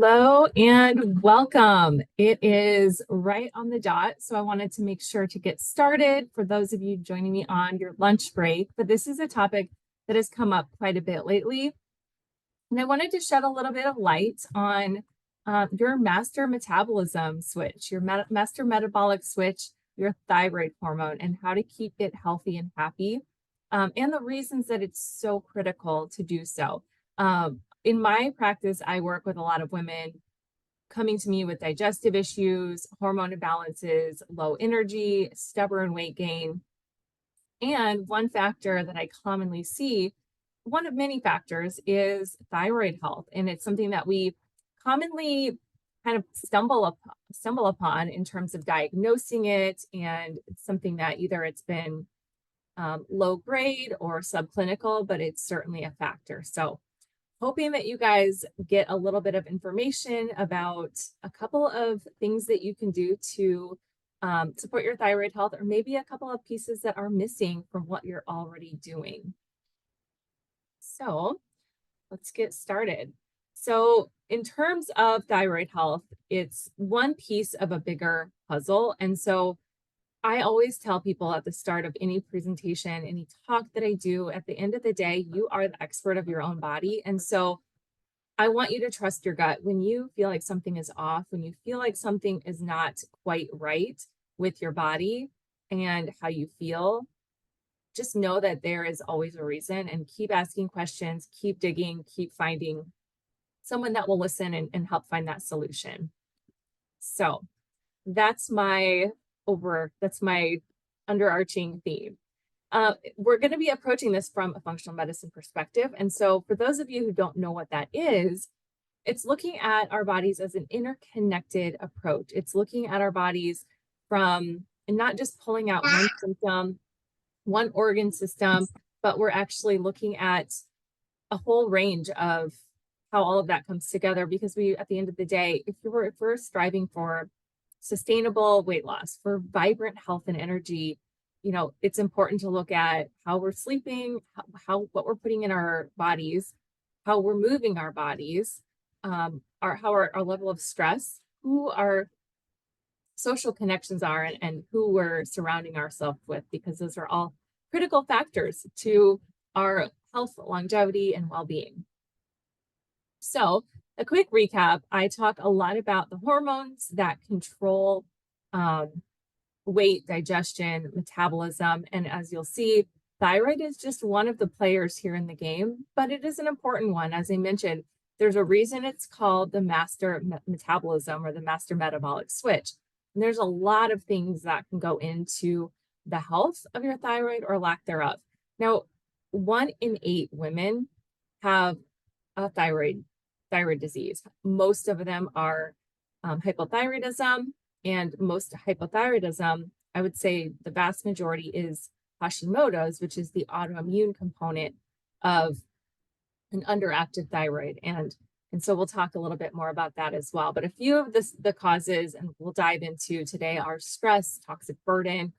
Hello and welcome. It is right on the dot, so I wanted to make sure to get started for those of you joining me on your lunch break. But this is a topic that has come up quite a bit lately, and I wanted to shed a little bit of light on your master metabolism switch, your master metabolic switch, your thyroid hormone, and how to keep it healthy and happy, and the reasons that it's so critical to do so. In my practice, I work with a lot of women coming to me with digestive issues, hormone imbalances, low energy, stubborn weight gain. And one factor that I commonly see, one of many factors, is thyroid health. And it's something that we commonly kind of stumble upon in terms of diagnosing it. And it's something that either it's been low grade or subclinical, but it's certainly a factor. So hoping that you guys get a little bit of information about a couple of things that you can do to support your thyroid health, or maybe a couple of pieces that are missing from what you're already doing. So let's get started. So in terms of thyroid health, it's one piece of a bigger puzzle. And so I always tell people at the start of any presentation, any talk that I do, at the end of the day, you are the expert of your own body. And so I want you to trust your gut. When you feel like something is off, when you feel like something is not quite right with your body and how you feel, just know that there is always a reason, and keep asking questions, keep digging, keep finding someone that will listen and help find that solution. So that's my underarching theme. We're going to be approaching this from a functional medicine perspective. And so for those of you who don't know what that is, it's looking at our bodies as an interconnected approach. It's looking at our bodies from, and not just pulling out one symptom, one organ system, but we're actually looking at a whole range of how all of that comes together, because we, at the end of the day, if we're striving for sustainable weight loss, for vibrant health and energy, it's important to look at how we're sleeping, what we're putting in our bodies, how we're moving our bodies, how our level of stress, who our social connections are, and who we're surrounding ourselves with, because those are all critical factors to our health, longevity, and well-being. So a quick recap, I talk a lot about the hormones that control weight, digestion, metabolism. And as you'll see, thyroid is just one of the players here in the game, but it is an important one. As I mentioned, there's a reason it's called the master metabolism, or the master metabolic switch. And there's a lot of things that can go into the health of your thyroid or lack thereof. Now, 1 in 8 women have a thyroid disease. Most of them are hypothyroidism, and most hypothyroidism, I would say the vast majority, is Hashimoto's, which is the autoimmune component of an underactive thyroid. And so we'll talk a little bit more about that as well. But a few of the causes, and we'll dive into today, are stress, toxic burden,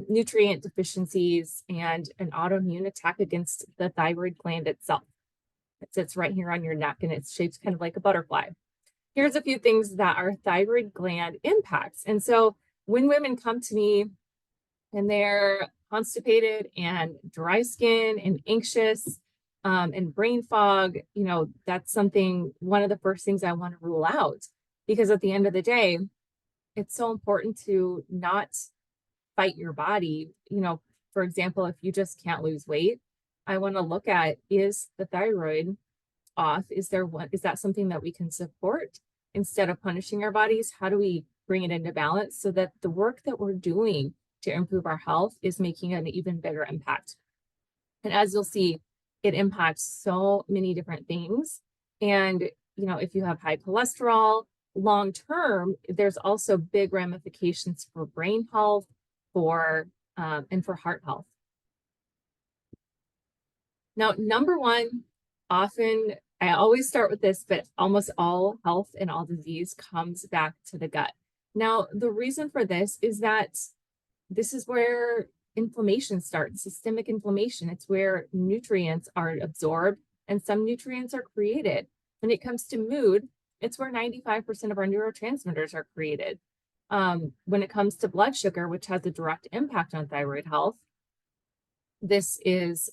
nutrient deficiencies, and an autoimmune attack against the thyroid gland itself. It sits right here on your neck, and it's shaped kind of like a butterfly. Here's a few things that our thyroid gland impacts. And so when women come to me and they're constipated and dry skin and anxious and brain fog, that's one of the first things I want to rule out, because at the end of the day, it's so important to not fight your body. For example, if you just can't lose weight, I want to look at, is the thyroid off? Is that something that we can support instead of punishing our bodies? How do we bring it into balance so that the work that we're doing to improve our health is making an even bigger impact? And as you'll see, it impacts so many different things. And, if you have high cholesterol, long term, there's also big ramifications for brain health, and for heart health. Now, number one, often I always start with this, but almost all health and all disease comes back to the gut. Now, the reason for this is that this is where inflammation starts, systemic inflammation. It's where nutrients are absorbed and some nutrients are created. When it comes to mood, It's where 95% of our neurotransmitters are created. When it comes to blood sugar, which has a direct impact on thyroid health, this is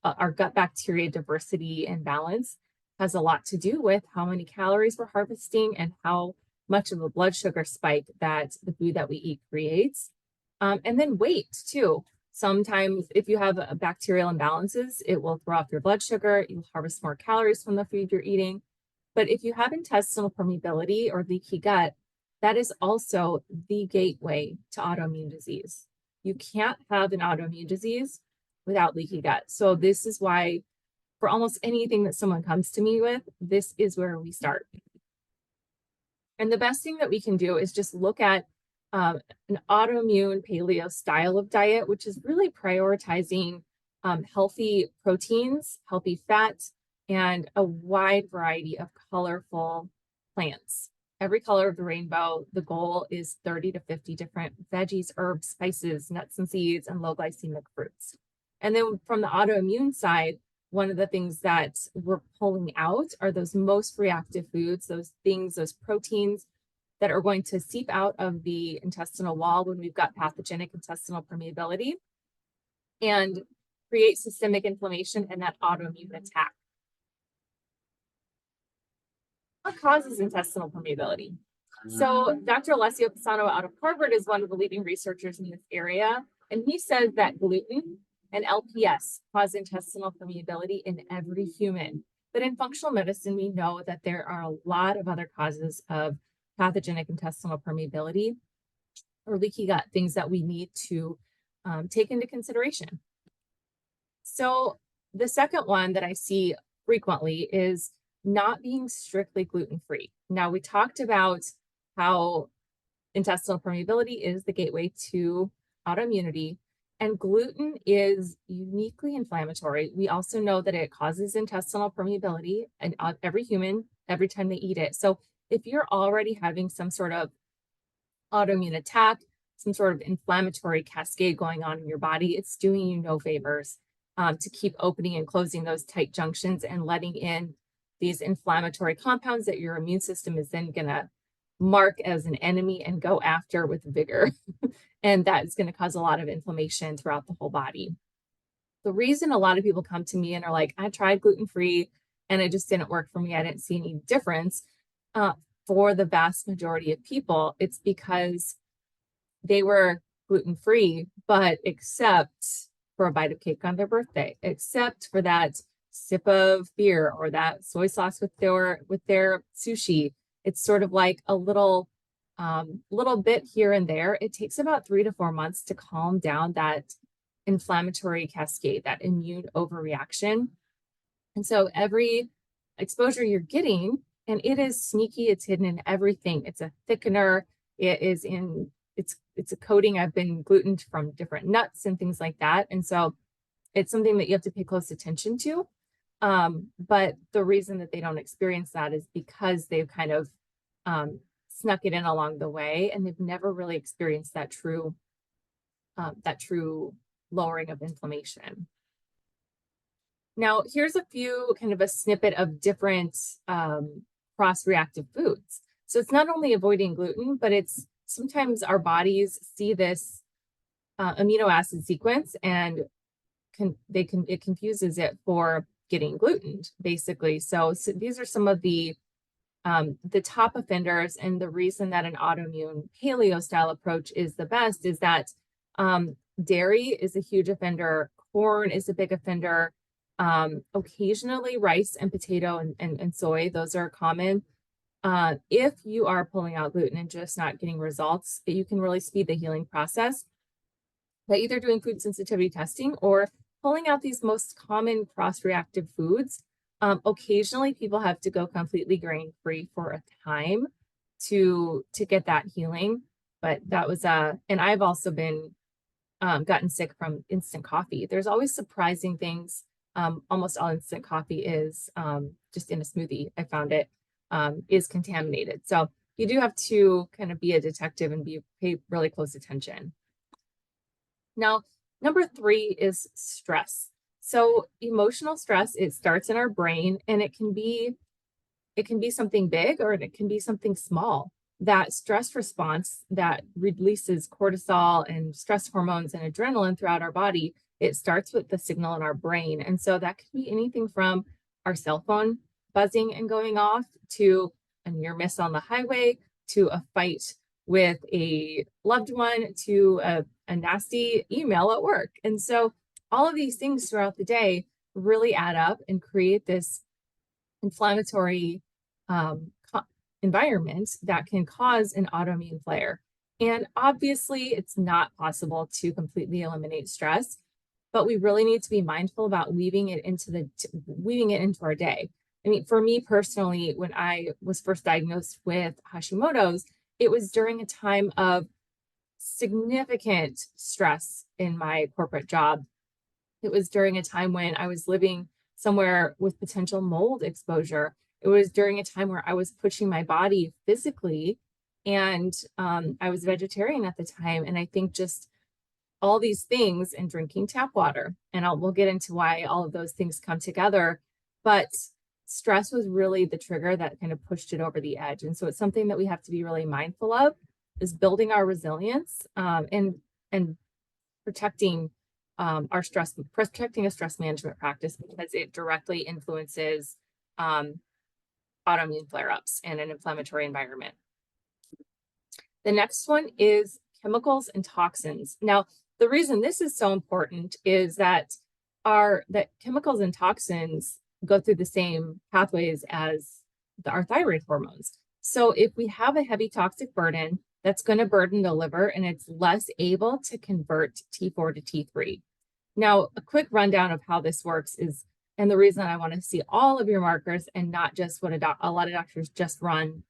our gut bacteria diversity and balance has a lot to do with how many calories we're harvesting and how much of a blood sugar spike that the food that we eat creates. And then weight too. Sometimes if you have bacterial imbalances, it will throw off your blood sugar. You'll harvest more calories from the food you're eating. But if you have intestinal permeability or leaky gut, that is also the gateway to autoimmune disease. You can't have an autoimmune disease without leaky gut. So this is why for almost anything that someone comes to me with, this is where we start. And the best thing that we can do is just look at an autoimmune paleo style of diet, which is really prioritizing healthy proteins, healthy fats, and a wide variety of colorful plants. Every color of the rainbow, the goal is 30 to 50 different veggies, herbs, spices, nuts and seeds, and low glycemic fruits. And then from the autoimmune side, one of the things that we're pulling out are those most reactive foods, those things, those proteins that are going to seep out of the intestinal wall when we've got pathogenic intestinal permeability and create systemic inflammation and that autoimmune attack. What causes intestinal permeability? So Dr. Alessio Pisano out of Harvard is one of the leading researchers in this area, and he says that gluten and LPS cause intestinal permeability in every human. But in functional medicine, we know that there are a lot of other causes of pathogenic intestinal permeability or leaky gut, things that we need to take into consideration. So the second one that I see frequently is not being strictly gluten-free. Now, we talked about how intestinal permeability is the gateway to autoimmunity, and gluten is uniquely inflammatory. We also know that it causes intestinal permeability in every human every time they eat it. So if you're already having some sort of autoimmune attack, some sort of inflammatory cascade going on in your body, it's doing you no favors to keep opening and closing those tight junctions and letting in these inflammatory compounds that your immune system is then going to mark as an enemy and go after with vigor. And that is going to cause a lot of inflammation throughout the whole body. The reason a lot of people come to me and are like, I tried gluten-free and it just didn't work for me, I didn't see any difference. For the vast majority of people, it's because they were gluten-free, but except for a bite of cake on their birthday, except for that sip of beer or that soy sauce with their sushi. It's sort of like a little bit here and there. It takes about 3 to 4 months to calm down that inflammatory cascade, that immune overreaction. And so every exposure you're getting, and it is sneaky, it's hidden in everything. It's a thickener. It's a coating. I've been glutened from different nuts and things like that. And so it's something that you have to pay close attention to. But the reason that they don't experience that is because they've kind of snuck it in along the way, and they've never really experienced that true lowering of inflammation. Now, here's a few kind of a snippet of different cross-reactive foods. So it's not only avoiding gluten, but it's sometimes our bodies see this amino acid sequence and it confuses it for getting glutened, basically. So these are some of the top offenders, and the reason that an autoimmune paleo style approach is the best is that dairy is a huge offender, corn is a big offender, occasionally rice and potato and soy, those are common. If you are pulling out gluten and just not getting results, you can really speed the healing process by either doing food sensitivity testing or pulling out these most common cross-reactive foods. Occasionally, people have to go completely grain-free for a time to get that healing. But that was and I've also been gotten sick from instant coffee. There's always surprising things. Almost all instant coffee is just in a smoothie. I found it is contaminated. So you do have to kind of be a detective and pay really close attention. Now, number 3 is stress. So emotional stress, it starts in our brain, and it can be it can be something big or it can be something small. That stress response that releases cortisol and stress hormones and adrenaline throughout our body, it starts with the signal in our brain. And so that could be anything from our cell phone buzzing and going off to a near miss on the highway to a fight with a loved one to a nasty email at work. And so all of these things throughout the day really add up and create this inflammatory environment that can cause an autoimmune flare. And obviously, it's not possible to completely eliminate stress, but we really need to be mindful about weaving it into our day. I mean, for me personally, when I was first diagnosed with Hashimoto's, it was during a time of significant stress in my corporate job. It was during a time when I was living somewhere with potential mold exposure. It was during a time where I was pushing my body physically, and I was vegetarian at the time. And I think just all these things, and drinking tap water, and we'll get into why all of those things come together. But stress was really the trigger that kind of pushed it over the edge. And so it's something that we have to be really mindful of, is building our resilience and protecting protecting a stress management practice, because it directly influences autoimmune flare-ups and an inflammatory environment. The next one is chemicals and toxins. Now, the reason this is so important is that chemicals and toxins go through the same pathways as our thyroid hormones. So if we have a heavy toxic burden, that's going to burden the liver, and it's less able to convert T4 to T3. Now, a quick rundown of how this works is, and the reason I want to see all of your markers and not just what a lot of doctors just run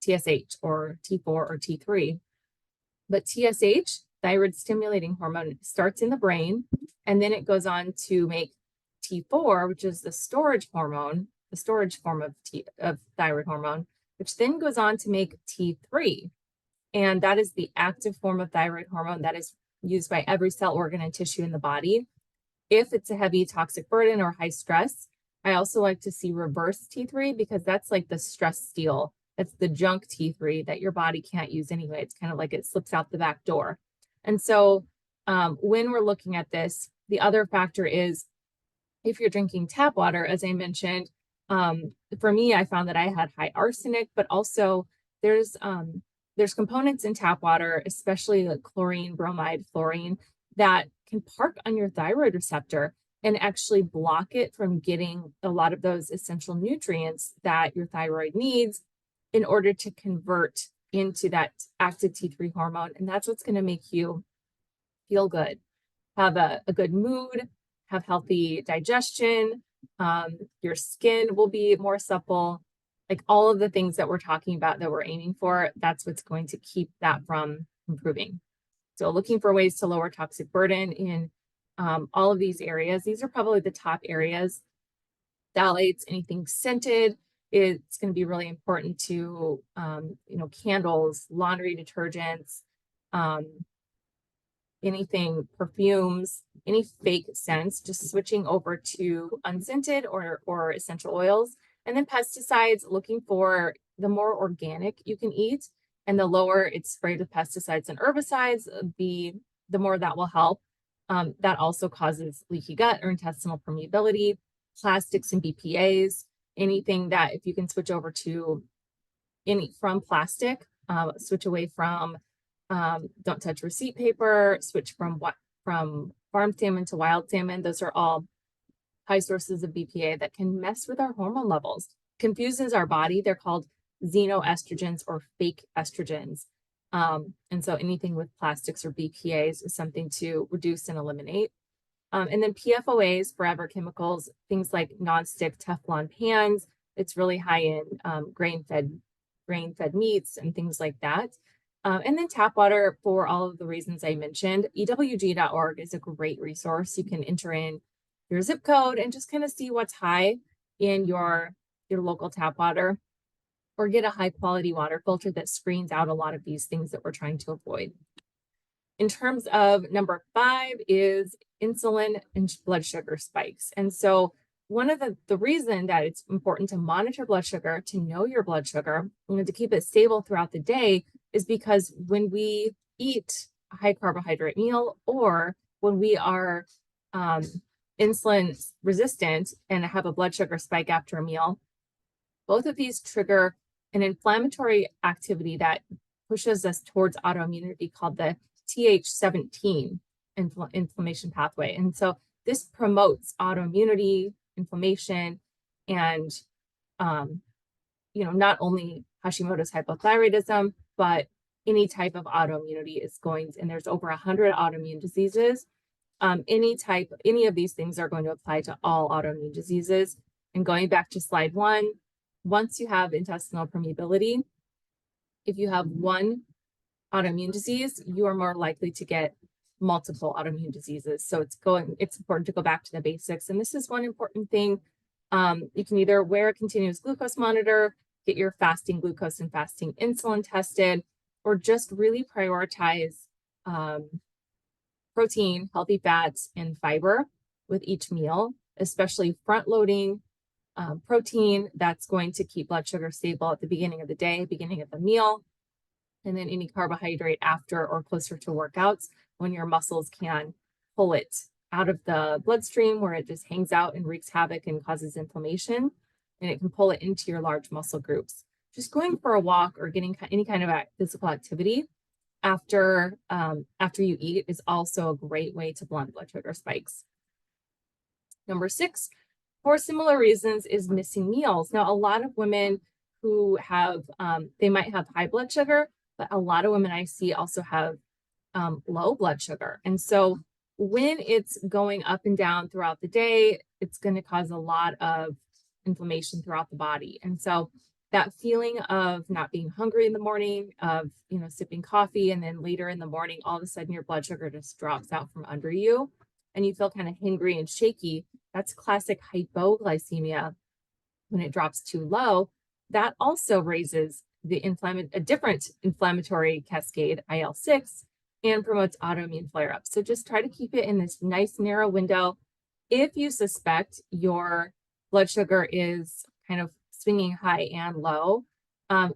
TSH or T4 or T3. But TSH, thyroid stimulating hormone, starts in the brain, and then it goes on to make T4, which is the storage hormone, the storage form of thyroid hormone, which then goes on to make T3. And that is the active form of thyroid hormone that is used by every cell, organ, and tissue in the body. If it's a heavy toxic burden or high stress, I also like to see reverse T3, because that's like the stress steal. That's the junk T3 that your body can't use anyway. It's kind of like it slips out the back door. And so when we're looking at this, the other factor is if you're drinking tap water, as I mentioned, for me, I found that I had high arsenic, but also there's components in tap water, especially like chlorine, bromide, fluorine, that can park on your thyroid receptor and actually block it from getting a lot of those essential nutrients that your thyroid needs in order to convert into that active T3 hormone. And that's what's going to make you feel good, have a good mood, have healthy digestion, your skin will be more supple, like all of the things that we're talking about that we're aiming for. That's what's going to keep that from improving. So looking for ways to lower toxic burden in all of these areas. These are probably the top areas. Phthalates, anything scented, it's going to be really important to, candles, laundry detergents, anything, perfumes, any fake scents, just switching over to unscented or essential oils. And then pesticides, looking for the more organic you can eat, and the lower it's sprayed with pesticides and herbicides, the more that will help. That also causes leaky gut or intestinal permeability, plastics and BPAs, anything that if you can switch over to from plastic, switch away from, don't touch receipt paper, switch from farm salmon to wild salmon. Those are all high sources of BPA that can mess with our hormone levels, confuses our body. They're called xenoestrogens or fake estrogens. And so anything with plastics or BPAs is something to reduce and eliminate. And then PFOAs, forever chemicals, things like nonstick Teflon pans. It's really high in grain-fed meats and things like that. And then tap water, for all of the reasons I mentioned. EWG.org is a great resource. You can enter in your zip code and just kind of see what's high in your local tap water, or get a high quality water filter that screens out a lot of these things that we're trying to avoid. In terms of number 5 is insulin and blood sugar spikes. And so one of the reason that it's important to monitor blood sugar, to know your blood sugar, and to keep it stable throughout the day is because when we eat a high carbohydrate meal, or when we are insulin resistant and have a blood sugar spike after a meal, both of these trigger an inflammatory activity that pushes us towards autoimmunity called the Th17 inflammation pathway. And so this promotes autoimmunity, inflammation, and not only Hashimoto's hypothyroidism, but any type of autoimmunity is going, and there's over 100 autoimmune diseases. Any of these things are going to apply to all autoimmune diseases. And going back to slide 1, once you have intestinal permeability, if you have one autoimmune disease, you are more likely to get multiple autoimmune diseases. So it's important to go back to the basics. And this is one important thing. You can either wear a continuous glucose monitor, get your fasting glucose and fasting insulin tested, or just really prioritize protein, healthy fats, and fiber with each meal, especially front-loading protein that's going to keep blood sugar stable at the beginning of the day, beginning of the meal, and then any carbohydrate after or closer to workouts when your muscles can pull it out of the bloodstream where it just hangs out and wreaks havoc and causes inflammation, and it can pull it into your large muscle groups. Just going for a walk or getting any kind of physical activity after you eat is also a great way to blunt blood sugar spikes. Number 6, for similar reasons, is missing meals. Now, a lot of women who have, they might have high blood sugar, but a lot of women I see also have low blood sugar. And so when it's going up and down throughout the day, it's going to cause a lot of inflammation throughout the body. And so that feeling of not being hungry in the morning, of sipping coffee, and then later in the morning, all of a sudden your blood sugar just drops out from under you and you feel kind of hangry and shaky, that's classic hypoglycemia. When it drops too low, that also raises a different inflammatory cascade, IL-6, and promotes autoimmune flare-ups. So just try to keep it in this nice narrow window. If you suspect your blood sugar is kind of swinging high and low,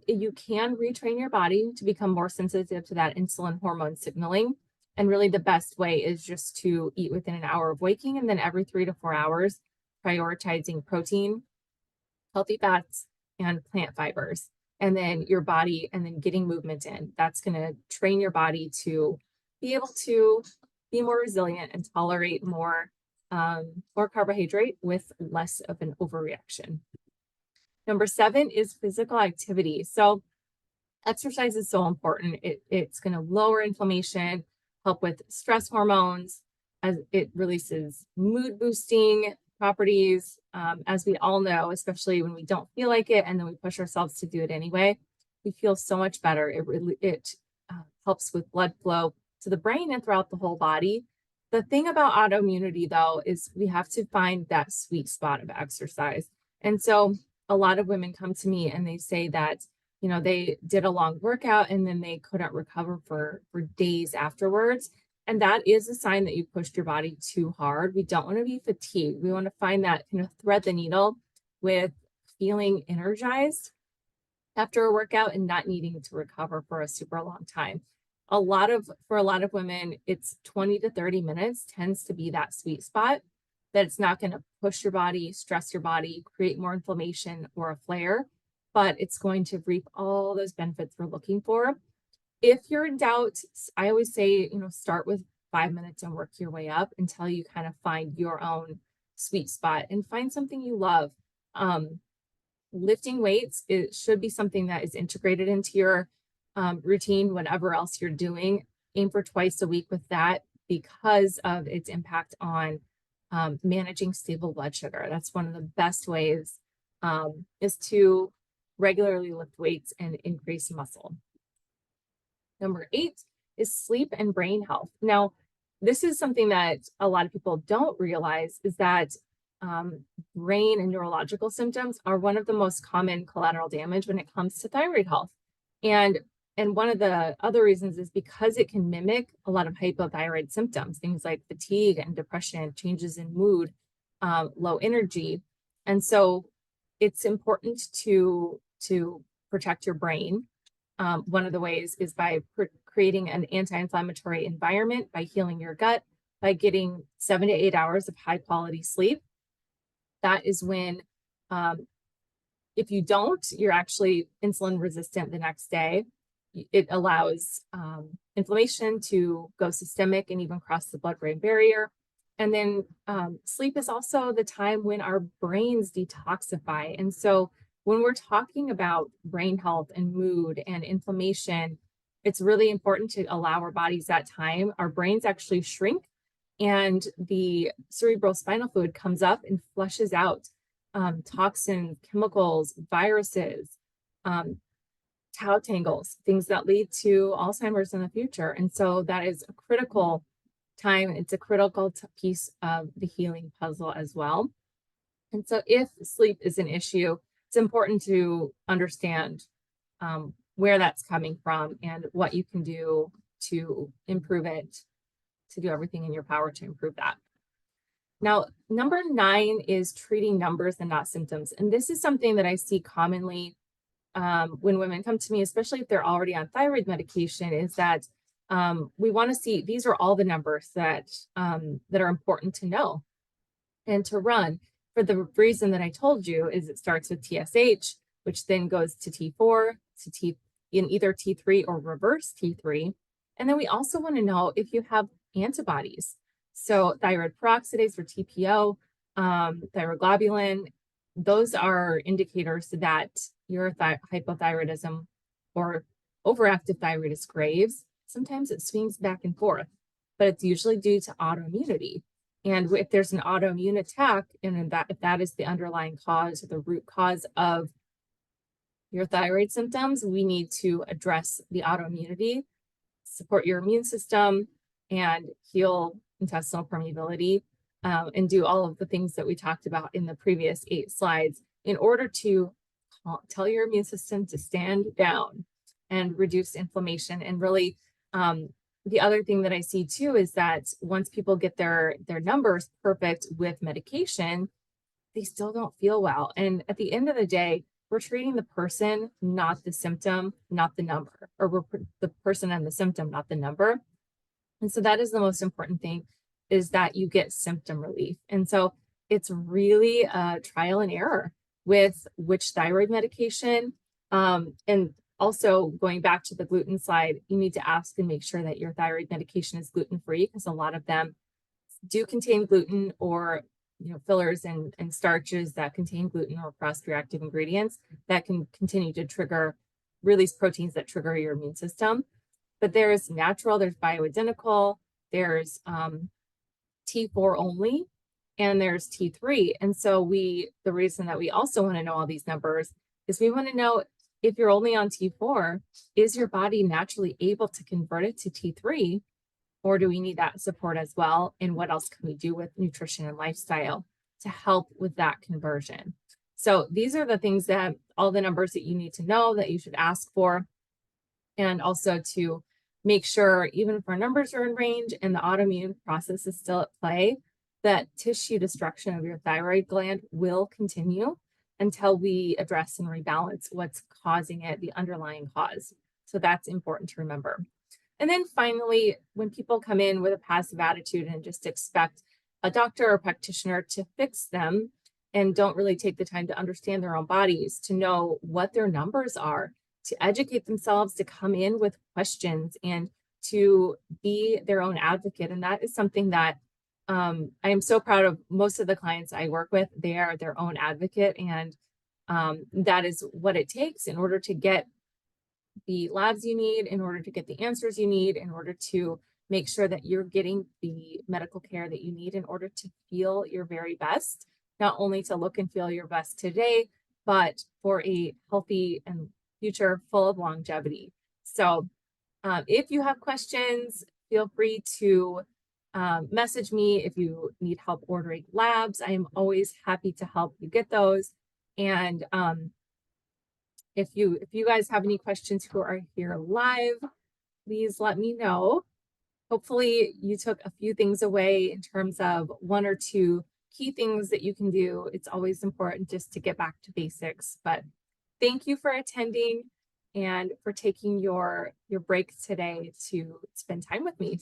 you can retrain your body to become more sensitive to that insulin hormone signaling. And really the best way is just to eat within an hour of waking, and then every 3 to 4 hours, prioritizing protein, healthy fats, and plant fibers. And then your body, and then getting movement in. That's going to train your body to be able to be more resilient and tolerate more carbohydrate with less of an overreaction. Number 7 is physical activity. So exercise is so important. It's going to lower inflammation, help with stress hormones, as it releases mood boosting properties, as we all know, especially when we don't feel like it and then we push ourselves to do it anyway, we feel so much better. It helps with blood flow to the brain and throughout the whole body. The thing about autoimmunity, though, is we have to find that sweet spot of exercise. And so a lot of women come to me and they say that, they did a long workout and then they couldn't recover for days afterwards. And that is a sign that you pushed your body too hard. We don't want to be fatigued. We want to find that thread the needle with feeling energized after a workout and not needing to recover for a super long time. For a lot of women, it's 20 to 30 minutes tends to be that sweet spot, that it's not going to push your body, stress your body, create more inflammation or a flare, but it's going to reap all those benefits we're looking for. If you're in doubt, I always say, start with 5 minutes and work your way up until you kind of find your own sweet spot and find something you love. Lifting weights, it should be something that is integrated into your routine, whatever else you're doing. Aim for twice a week with that because of its impact on managing stable blood sugar. That's one of the best ways, is to regularly lift weights and increase muscle. Number 8 is sleep and brain health. Now, this is something that a lot of people don't realize, is that brain and neurological symptoms are one of the most common collateral damage when it comes to thyroid health. And one of the other reasons is because it can mimic a lot of hypothyroid symptoms, things like fatigue and depression, changes in mood. low energy. And so it's important to protect your brain. One of the ways is by creating an anti-inflammatory environment, by healing your gut, by getting 7 to 8 hours of high quality sleep. That is when, if you don't, you're actually insulin resistant the next day. It allows inflammation to go systemic and even cross the blood-brain barrier. And then sleep is also the time when our brains detoxify. And so when we're talking about brain health and mood and inflammation, it's really important to allow our bodies that time. Our brains actually shrink, and the cerebral spinal fluid comes up and flushes out toxins, chemicals, viruses, tau tangles, things that lead to Alzheimer's in the future. And so that is a critical time. It's a critical piece of the healing puzzle as well. And so if sleep is an issue, it's important to understand where that's coming from and what you can do to improve it, to do everything in your power to improve that. Now, number 9 is treating numbers and not symptoms. And this is something that I see commonly when women come to me, especially if they're already on thyroid medication, is that we want to see, these are all the numbers that are important to know and to run. For the reason that I told you, is it starts with TSH, which then goes to T4, to in either T3 or reverse T3. And then we also want to know if you have antibodies. So thyroid peroxidase or TPO, thyroglobulin, those are indicators that your hypothyroidism or overactive thyroid is Graves. Sometimes it swings back and forth, but it's usually due to autoimmunity. And if there's an autoimmune attack, and if that is the underlying cause or the root cause of your thyroid symptoms, we need to address the autoimmunity, support your immune system, and heal intestinal permeability, and do all of the things that we talked about in the previous 8 slides in order to tell your immune system to stand down and reduce inflammation. And really, the other thing that I see too is that once people get their numbers perfect with medication, they still don't feel well. And at the end of the day, we're treating the person, not the symptom, not the number, or we're the person and the symptom, not the number. And so that is the most important thing, is that you get symptom relief. And so it's really a trial and error with which thyroid medication. And also going back to the gluten slide, you need to ask and make sure that your thyroid medication is gluten-free, because a lot of them do contain gluten, or fillers and starches that contain gluten or cross-reactive ingredients that can continue to release proteins that trigger your immune system. But there's natural, there's bioidentical, there's T4 only, and there's T3. And so the reason that we also want to know all these numbers is we want to know, if you're only on T4, is your body naturally able to convert it to T3, or do we need that support as well? And what else can we do with nutrition and lifestyle to help with that conversion? So these are the things that, all the numbers that you need to know, that you should ask for, and also to make sure, even if our numbers are in range and the autoimmune process is still at play, that tissue destruction of your thyroid gland will continue until we address and rebalance what's causing it, the underlying cause. So that's important to remember. And then finally, when people come in with a passive attitude and just expect a doctor or practitioner to fix them, and don't really take the time to understand their own bodies, to know what their numbers are, to educate themselves, to come in with questions, and to be their own advocate. And that is something that I am so proud of. Most of the clients I work with, they are their own advocate. And that is what it takes in order to get the labs you need, in order to get the answers you need, in order to make sure that you're getting the medical care that you need in order to feel your very best, not only to look and feel your best today, but for a healthy and future full of longevity. So if you have questions, feel free to message me. If you need help ordering labs, I am always happy to help you get those. And if you guys have any questions who are here live, please let me know. Hopefully you took a few things away in terms of 1 or 2 key things that you can do. It's always important just to get back to basics. But thank you for attending and for taking your break today to spend time with me.